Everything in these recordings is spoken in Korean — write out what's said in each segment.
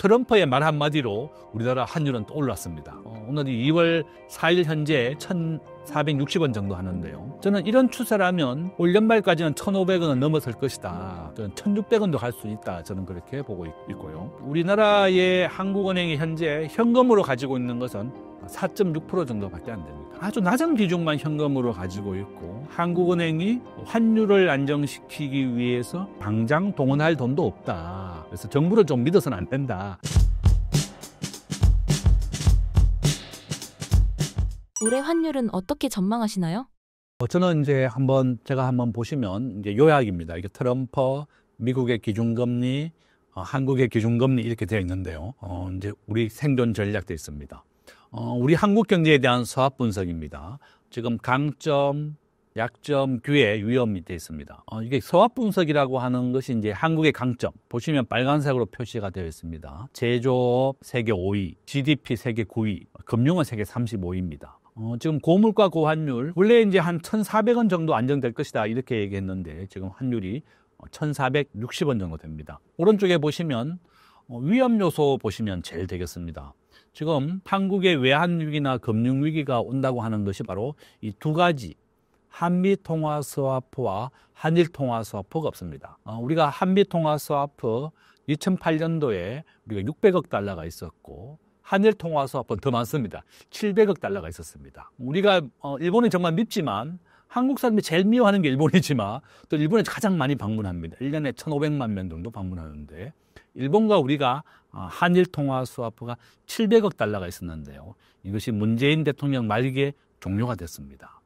트럼프의 말 한마디로 우리나라 환율은 또 올랐습니다. 오늘이 2월 4일 현재 1,460원 정도 하는데요. 저는 이런 추세라면 올 연말까지는 1,500원은 넘어설 것이다. 저는 1,600원도 갈 수 있다. 저는 그렇게 보고 있고요. 우리나라의 한국은행이 현재 현금으로 가지고 있는 것은 4.6% 정도밖에 안 됩니다. 아주 낮은 비중만 현금으로 가지고 있고 한국은행이 환율을 안정시키기 위해서 당장 동원할 돈도 없다. 그래서 정부를 좀 믿어서는 안 된다. 올해 환율은 어떻게 전망하시나요? 저는 제가 한번 보시면 이제 요약입니다. 이게 트럼프, 미국의 기준금리, 한국의 기준금리 이렇게 되어 있는데요. 이제 우리 생존 전략도 있습니다. 우리 한국 경제에 대한 수학 분석입니다. 지금 강점, 약점, 기회, 위험이 되어 있습니다. 이게 수학 분석이라고 하는 것이 이제 한국의 강점. 보시면 빨간색으로 표시가 되어 있습니다. 제조업 세계 5위, GDP 세계 9위, 금융은 세계 35위입니다. 지금 고물가 고환율, 원래 이제 한 1,400원 정도 안정될 것이다. 이렇게 얘기했는데 지금 환율이 1,460원 정도 됩니다. 오른쪽에 보시면 위험 요소 보시면 제일 되겠습니다. 지금 한국의 외환위기나 금융위기가 온다고 하는 것이 바로 이 두 가지 한미통화스와프와 한일통화스와프가 없습니다. 우리가 한미통화스와프 2008년도에 우리가 600억 달러가 있었고 한일통화스와프는 더 많습니다. 700억 달러가 있었습니다. 우리가 일본이 정말 밉지만 한국 사람이 제일 미워하는 게 일본이지만 또 일본에 가장 많이 방문합니다. 1년에 1,500만 명 정도 방문하는데 일본과 우리가 한일 통화 스와프가 700억 달러가 있었는데요. 이것이 문재인 대통령 말기에 종료가 됐습니다.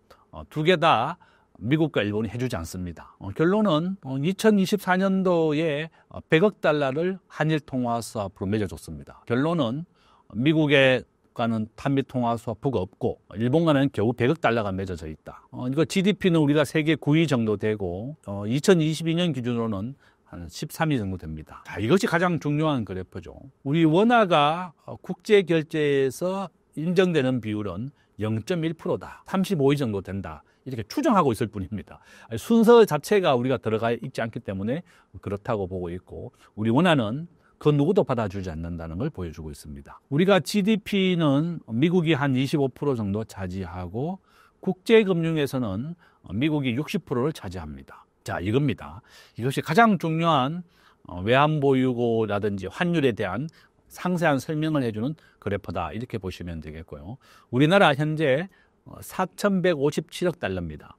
두 개 다 미국과 일본이 해주지 않습니다. 결론은 2024년도에 100억 달러를 한일 통화 스와프로 맺어줬습니다. 결론은 미국과는 한미 통화 스와프가 없고 일본과는 겨우 100억 달러가 맺어져 있다. 이거 GDP는 우리가 세계 9위 정도 되고 2022년 기준으로는 한 13위 정도 됩니다. 자, 이것이 가장 중요한 그래프죠. 우리 원화가 국제 결제에서 인정되는 비율은 0.1%다. 35위 정도 된다. 이렇게 추정하고 있을 뿐입니다. 순서 자체가 우리가 들어가 있지 않기 때문에 그렇다고 보고 있고 우리 원화는 그 누구도 받아주지 않는다는 걸 보여주고 있습니다. 우리가 GDP는 미국이 한 25% 정도 차지하고 국제금융에서는 미국이 60%를 차지합니다. 자, 이겁니다. 이것이 가장 중요한 외환보유고라든지 환율에 대한 상세한 설명을 해주는 그래프다. 이렇게 보시면 되겠고요. 우리나라 현재 4,157억 달러입니다.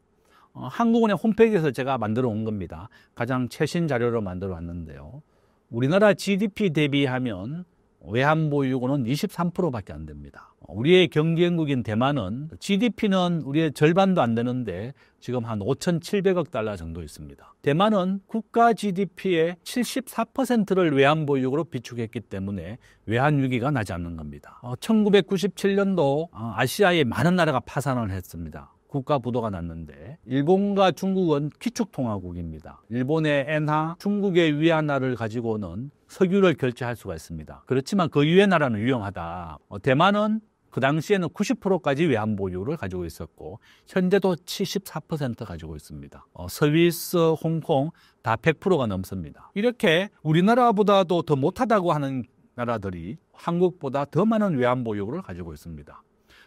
한국은행 홈페이지에서 제가 만들어 온 겁니다. 가장 최신 자료로 만들어 왔는데요. 우리나라 GDP 대비하면 외환보유고는 23%밖에 안 됩니다. 우리의 경쟁국인 대만은 GDP는 우리의 절반도 안 되는데 지금 한 5,700억 달러 정도 있습니다. 대만은 국가 GDP의 74%를 외환보유고로 비축했기 때문에 외환위기가 나지 않는 겁니다. 1997년도 아시아의 많은 나라가 파산을 했습니다. 국가 부도가 났는데 일본과 중국은 기축통화국입니다. 일본의 엔화, 중국의 위안화를 가지고는 석유를 결제할 수가 있습니다. 그렇지만 그 위안화는 유용하다. 대만은 그 당시에는 90%까지 외환보유를 가지고 있었고 현재도 74% 가지고 있습니다. 스위스, 홍콩 다 100%가 넘습니다. 이렇게 우리나라보다도 더 못하다고 하는 나라들이 한국보다 더 많은 외환보유를 가지고 있습니다.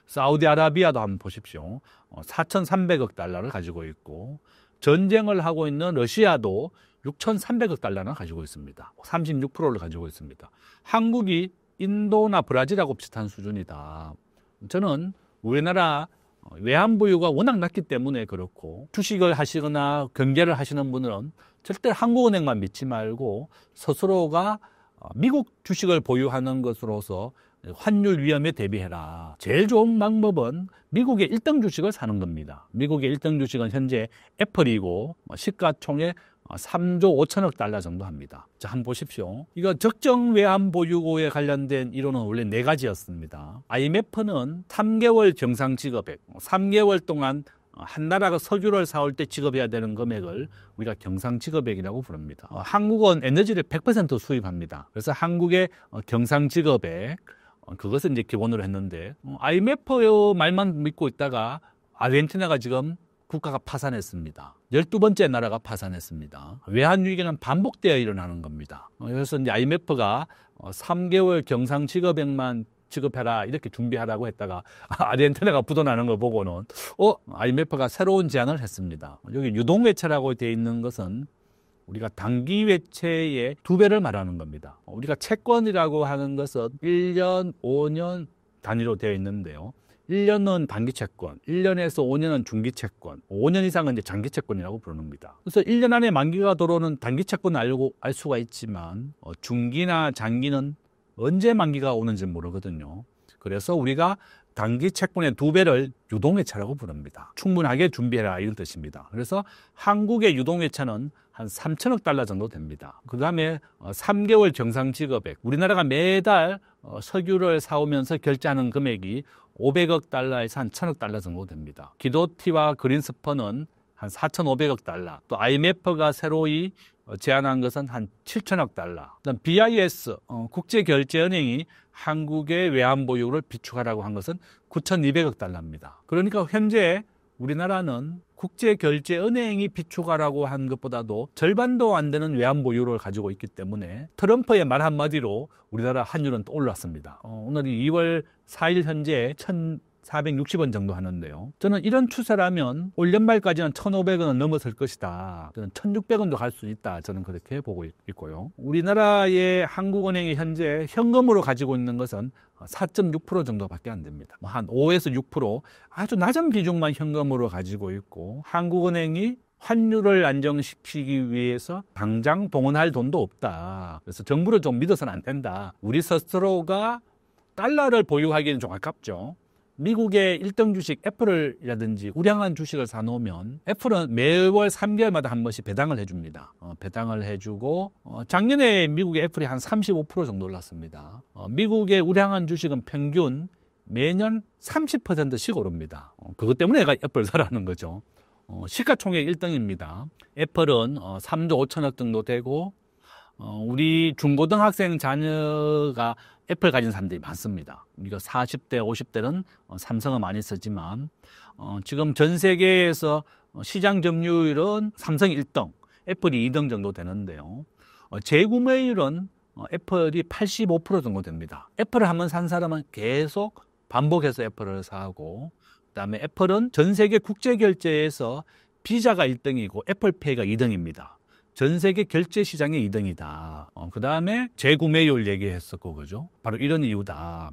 사우디아라비아도 한번 보십시오. 4,300억 달러를 가지고 있고 전쟁을 하고 있는 러시아도 6,300억 달러나 가지고 있습니다. 36%를 가지고 있습니다. 한국이 인도나 브라질하고 비슷한 수준이다. 저는 우리나라 외환보유가 워낙 낮기 때문에 그렇고 주식을 하시거나 경제를 하시는 분들은 절대 한국은행만 믿지 말고 스스로가 미국 주식을 보유하는 것으로서 환율 위험에 대비해라. 제일 좋은 방법은 미국의 1등 주식을 사는 겁니다. 미국의 1등 주식은 현재 애플이고 시가총액 3조 5천억 달러 정도 합니다. 자, 한번 보십시오. 이거 적정 외환 보유고에 관련된 이론은 원래 4가지였습니다. IMF는 3개월 정상 지급액, 3개월 동안 한 나라가 석유를 사올 때 지급해야 되는 금액을 우리가 경상 지급액이라고 부릅니다. 한국은 에너지를 100% 수입합니다. 그래서 한국의 경상 지급액, 그것을 이제 기본으로 했는데 IMF 말만 믿고 있다가 아르헨티나가 지금 국가가 파산했습니다. 12번째 나라가 파산했습니다. 외환위기는 반복되어 일어나는 겁니다. 그래서 이제 IMF가 3개월 경상 지급액만 지급해라 이렇게 준비하라고 했다가 아르헨티나가 부도나는 걸 보고는 IMF가 새로운 제안을 했습니다. 여기 유동외채라고 되어 있는 것은 우리가 단기 외채의 2배를 말하는 겁니다. 우리가 채권이라고 하는 것은 1년, 5년 단위로 되어 있는데요. 1년은 단기 채권, 1년에서 5년은 중기 채권, 5년 이상은 이제 장기 채권이라고 부릅니다. 그래서 1년 안에 만기가 들어오는 단기 채권을 알 수가 있지만 중기나 장기는 언제 만기가 오는지 모르거든요. 그래서 우리가 단기 채권의 2배를 유동외채라고 부릅니다. 충분하게 준비해라 이런 뜻입니다. 그래서 한국의 유동외채는 한 3천억 달러 정도 됩니다. 그 다음에 3개월 정상지급액, 우리나라가 매달 석유를 사오면서 결제하는 금액이 500억 달러에서 한 1,000억 달러 정도 됩니다. 기도티와 그린스펀은 한 4,500억 달러, 또 IMF가 새로이 제안한 것은 한 7천억 달러. 그다음 BIS 국제결제은행이 한국의 외환보유를 비축하라고 한 것은 9,200억 달러입니다. 그러니까 현재 우리나라는 국제결제은행이 비축하라고 한 것보다도 절반도 안 되는 외환보유를 가지고 있기 때문에 트럼프의 말 한마디로 우리나라 환율은 또 올랐습니다. 오늘이 2월 4일 현재 1,460원 정도 하는데요. 저는 이런 추세라면 올 연말까지는 1,500원은 넘어설 것이다. 저는 1,600원도 갈 수 있다. 저는 그렇게 보고 있고요. 우리나라의 한국은행이 현재 현금으로 가지고 있는 것은 4.6% 정도밖에 안 됩니다. 한 5에서 6% 아주 낮은 비중만 현금으로 가지고 있고, 한국은행이 환율을 안정시키기 위해서 당장 동원할 돈도 없다. 그래서 정부를 좀 믿어서는 안 된다. 우리 스스로가 달러를 보유하기는 좀 아깝죠. 미국의 1등 주식 애플이라든지 우량한 주식을 사놓으면 애플은 매월 3개월마다 한 번씩 배당을 해줍니다. 배당을 해주고 작년에 미국의 애플이 한 35% 정도 올랐습니다. 미국의 우량한 주식은 평균 매년 30%씩 오릅니다. 그것 때문에 내가 애플을 사라는 거죠. 시가총액 1등입니다. 애플은 3조 5천억 정도 되고 우리 중고등학생 자녀가 애플 가진 사람들이 많습니다. 우리가 40대, 50대는 삼성을 많이 쓰지만 지금 전 세계에서 시장 점유율은 삼성이 1등, 애플이 2등 정도 되는데요. 재구매율은 애플이 85% 정도 됩니다. 애플을 한번 산 사람은 계속 반복해서 애플을 사고, 그다음에 애플은 전 세계 국제 결제에서 비자가 1등이고 애플페이가 2등입니다. 전 세계 결제 시장의 2등이다. 그 다음에 재구매율 얘기했었고, 그죠? 바로 이런 이유다.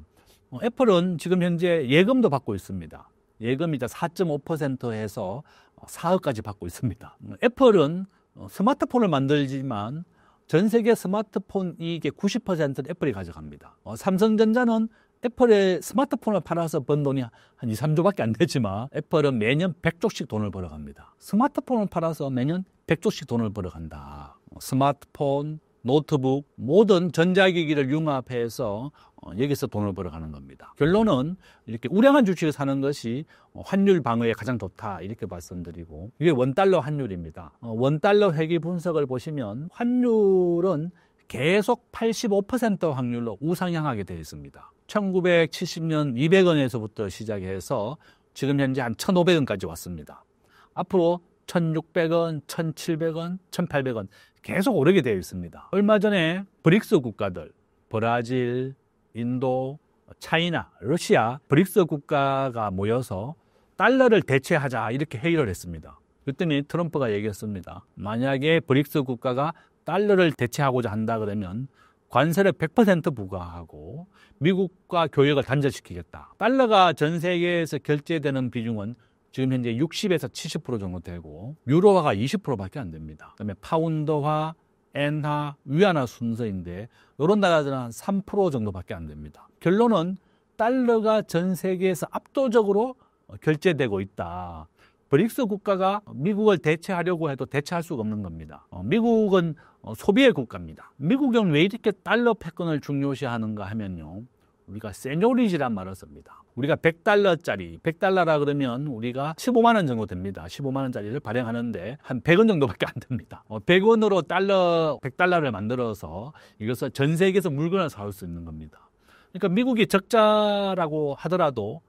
애플은 지금 현재 예금도 받고 있습니다. 예금이 4.5% 해서 4억까지 받고 있습니다. 애플은 스마트폰을 만들지만 전 세계 스마트폰 이익의 90%는 애플이 가져갑니다. 삼성전자는 애플의 스마트폰을 팔아서 번 돈이 한 2, 3조밖에 안 되지만 애플은 매년 100조씩 돈을 벌어갑니다. 스마트폰을 팔아서 매년 100조씩 돈을 벌어간다. 스마트폰, 노트북, 모든 전자기기를 융합해서 여기서 돈을 벌어가는 겁니다. 결론은 이렇게 우량한 주식을 사는 것이 환율 방어에 가장 좋다 이렇게 말씀드리고, 이게 원달러 환율입니다. 원달러 회귀 분석을 보시면 환율은 계속 85% 확률로 우상향하게 되어 있습니다. 1970년 200원에서부터 시작해서 지금 현재 한 1,500원까지 왔습니다. 앞으로 1,600원, 1,700원, 1,800원 계속 오르게 되어 있습니다. 얼마 전에 브릭스 국가들, 브라질, 인도, 차이나, 러시아, 브릭스 국가가 모여서 달러를 대체하자 이렇게 회의를 했습니다. 그랬더니 트럼프가 얘기했습니다. 만약에 브릭스 국가가 달러를 대체하고자 한다 그러면 관세를 100% 부과하고 미국과 교역을 단절시키겠다. 달러가 전 세계에서 결제되는 비중은 지금 현재 60에서 70% 정도 되고 유로화가 20%밖에 안 됩니다. 그다음에 파운드화, 엔화, 위안화 순서인데 이런 나라들은 한 3% 정도밖에 안 됩니다. 결론은 달러가 전 세계에서 압도적으로 결제되고 있다. 브릭스 국가가 미국을 대체하려고 해도 대체할 수가 없는 겁니다. 미국은 소비의 국가입니다. 미국은 왜 이렇게 달러 패권을 중요시하는가 하면요, 우리가 세뇨리지란 말을 씁니다. 우리가 100달러짜리, 100달러라 그러면 우리가 15만 원 정도 됩니다. 15만 원짜리를 발행하는데 한 100원 정도밖에 안 됩니다. 100원으로 100달러를 만들어서 이것을 전 세계에서 물건을 사올 수 있는 겁니다. 그러니까 미국이 적자라고 하더라도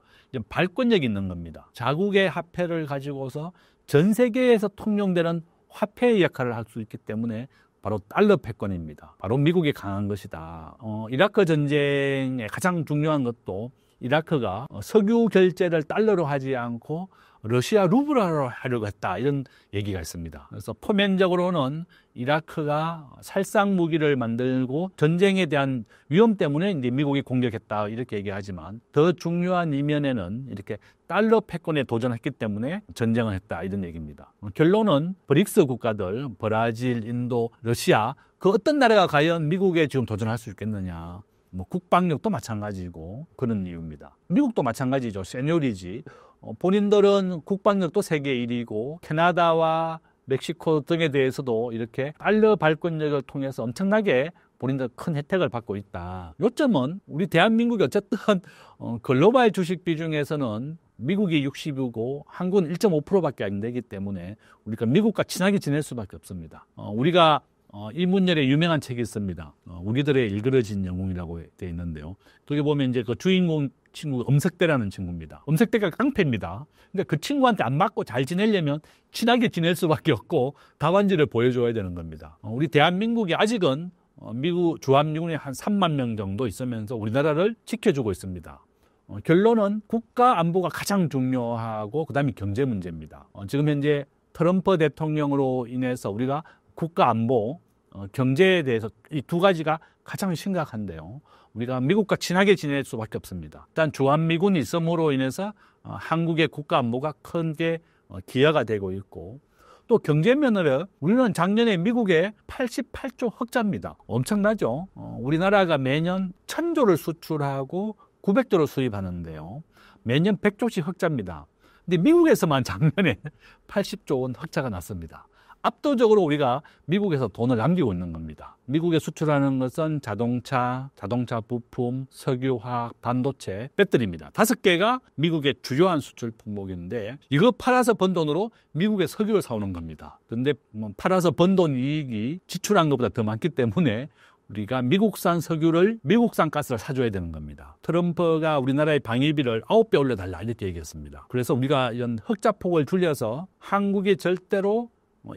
발권력이 있는 겁니다. 자국의 화폐를 가지고서 전 세계에서 통용되는 화폐의 역할을 할 수 있기 때문에 바로 달러 패권입니다. 바로 미국이 강한 것이다. 이라크 전쟁의 가장 중요한 것도 이라크가 석유 결제를 달러로 하지 않고 러시아 루블로 하려고 했다, 이런 얘기가 있습니다. 그래서 표면적으로는 이라크가 살상 무기를 만들고 전쟁에 대한 위험 때문에 이제 미국이 공격했다, 이렇게 얘기하지만 더 중요한 이면에는 이렇게 달러 패권에 도전했기 때문에 전쟁을 했다, 이런 얘기입니다. 결론은 브릭스 국가들, 브라질, 인도, 러시아, 그 어떤 나라가 과연 미국에 지금 도전할 수 있겠느냐. 뭐 국방력도 마찬가지고 그런 이유입니다. 미국도 마찬가지죠. 세뇨리지. 본인들은 국방력도 세계 1위고 캐나다와 멕시코 등에 대해서도 이렇게 달러 발권력을 통해서 엄청나게 본인들 큰 혜택을 받고 있다. 요점은 우리 대한민국이 어쨌든 글로벌 주식 비중에서는 미국이 60이고 한국은 1.5%밖에 안 되기 때문에 우리가 미국과 친하게 지낼 수밖에 없습니다. 우리가 이문열의 유명한 책이 있습니다. 우리들의 일그러진 영웅이라고 되어 있는데요. 거기 보면 이제 그 주인공 친구 엄석대라는 친구입니다. 엄석대가 깡패입니다. 그러니까 그 친구한테 안 맞고 잘 지내려면 친하게 지낼 수밖에 없고 다반지를 보여줘야 되는 겁니다. 우리 대한민국이 아직은 미국 주한미군이 한 3만 명 정도 있으면서 우리나라를 지켜주고 있습니다. 결론은 국가 안보가 가장 중요하고 그다음에 경제 문제입니다. 지금 현재 트럼프 대통령으로 인해서 우리가 국가 안보, 경제에 대해서 이 두 가지가 가장 심각한데요. 우리가 미국과 친하게 지낼 수밖에 없습니다. 일단 주한미군이 있음으로 인해서 한국의 국가 안보가 크게 기여가 되고 있고, 또 경제 면으로 우리는 작년에 미국에 88조 흑자입니다. 엄청나죠? 우리나라가 매년 1000조를 수출하고 900조를 수입하는데요. 매년 100조씩 흑자입니다. 근데 미국에서만 작년에 80조 원 흑자가 났습니다. 압도적으로 우리가 미국에서 돈을 남기고 있는 겁니다. 미국에 수출하는 것은 자동차 부품, 석유화학, 반도체, 배터리입니다. 5개가 미국의 주요한 수출 품목인데 이거 팔아서 번 돈으로 미국의 석유를 사오는 겁니다. 그런데 팔아서 번 돈 이익이 지출한 것보다 더 많기 때문에 우리가 미국산 석유를, 미국산 가스를 사줘야 되는 겁니다. 트럼프가 우리나라의 방위비를 9배 올려달라, 이렇게 얘기했습니다. 그래서 우리가 이런 흑자폭을 줄여서 한국이 절대로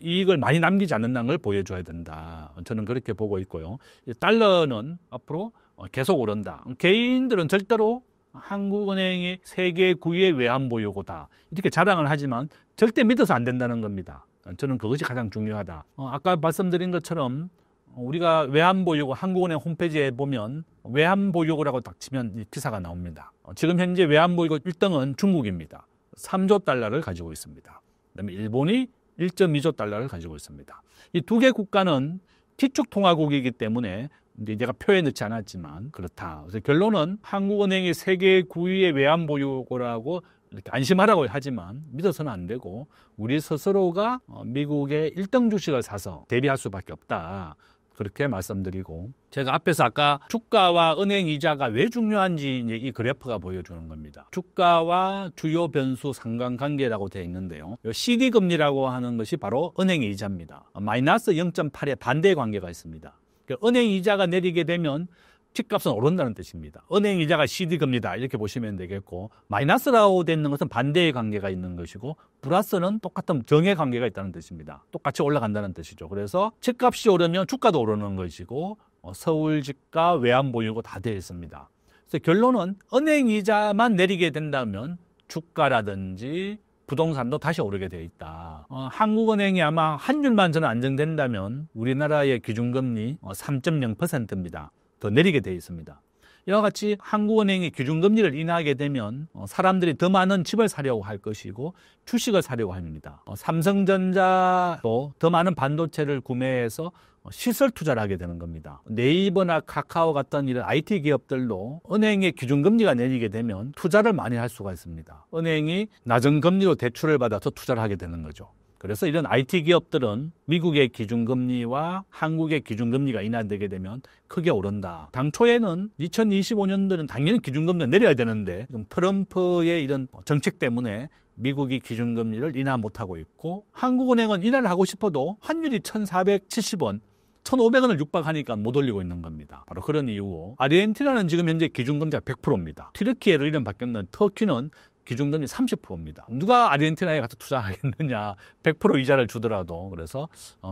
이익을 많이 남기지 않는다는 걸 보여줘야 된다. 저는 그렇게 보고 있고요. 달러는 앞으로 계속 오른다. 개인들은 절대로 한국은행이 세계 9위의 외환보유고다, 이렇게 자랑을 하지만 절대 믿어서 안 된다는 겁니다. 저는 그것이 가장 중요하다. 아까 말씀드린 것처럼 우리가 외환보유고 한국은행 홈페이지에 보면 외환보유고라고 딱 치면 기사가 나옵니다. 지금 현재 외환보유고 1등은 중국입니다. 3조 달러를 가지고 있습니다. 그다음에 일본이 1.2조 달러를 가지고 있습니다. 이 두 개 국가는 기축통화국이기 때문에 이제 제가 표에 넣지 않았지만 그렇다. 그래서 결론은 한국은행이 세계 9위의 외환보유고라고 이렇게 안심하라고 하지만 믿어서는 안 되고 우리 스스로가 미국의 1등 주식을 사서 대비할 수밖에 없다. 그렇게 말씀드리고, 제가 앞에서 아까 주가와 은행 이자가 왜 중요한지 이제 이 그래프가 보여주는 겁니다. 주가와 주요 변수 상관관계라고 되어 있는데요. CD 금리라고 하는 것이 바로 은행 이자입니다. 마이너스 0.8의 반대 관계가 있습니다. 은행 이자가 내리게 되면 집값은 오른다는 뜻입니다. 은행 이자가 CD 금리다, 이렇게 보시면 되겠고, 마이너스라고 되는 것은 반대의 관계가 있는 것이고, 플러스는 똑같은 정의 관계가 있다는 뜻입니다. 똑같이 올라간다는 뜻이죠. 그래서 집값이 오르면 주가도 오르는 것이고, 서울 집가, 외환보유고 다 되어 있습니다. 그래서 결론은 은행 이자만 내리게 된다면 주가라든지 부동산도 다시 오르게 되어 있다. 한국은행이 아마 환율만 저는 안정된다면 우리나라의 기준금리 3.0%입니다. 더 내리게 되어 있습니다. 이와 같이 한국은행이 기준금리를 인하하게 되면 사람들이 더 많은 집을 사려고 할 것이고 주식을 사려고 합니다. 삼성전자도 더 많은 반도체를 구매해서 시설 투자를 하게 되는 겁니다. 네이버나 카카오 같은 이런 IT 기업들도 은행의 기준금리가 내리게 되면 투자를 많이 할 수가 있습니다. 은행이 낮은 금리로 대출을 받아서 투자를 하게 되는 거죠. 그래서 이런 IT 기업들은 미국의 기준금리와 한국의 기준금리가 인하되게 되면 크게 오른다. 당초에는 2025년도는 당연히 기준금리를 내려야 되는데 트럼프의 이런 정책 때문에 미국이 기준금리를 인하 못하고 있고, 한국은행은 인하를 하고 싶어도 환율이 1,470원, 1,500원을 육박하니까 못 올리고 있는 겁니다. 바로 그런 이유고, 아르헨티나는 지금 현재 기준금리가 100%입니다. 튀르키예로 이름 바뀌었는 터키는 기준금리 30%입니다. 누가 아르헨티나에 가서 투자하겠느냐. 100% 이자를 주더라도. 그래서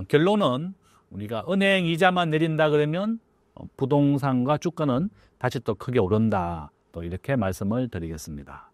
결론은 우리가 은행 이자만 내린다 그러면 부동산과 주가는 다시 또 크게 오른다. 또 이렇게 말씀을 드리겠습니다.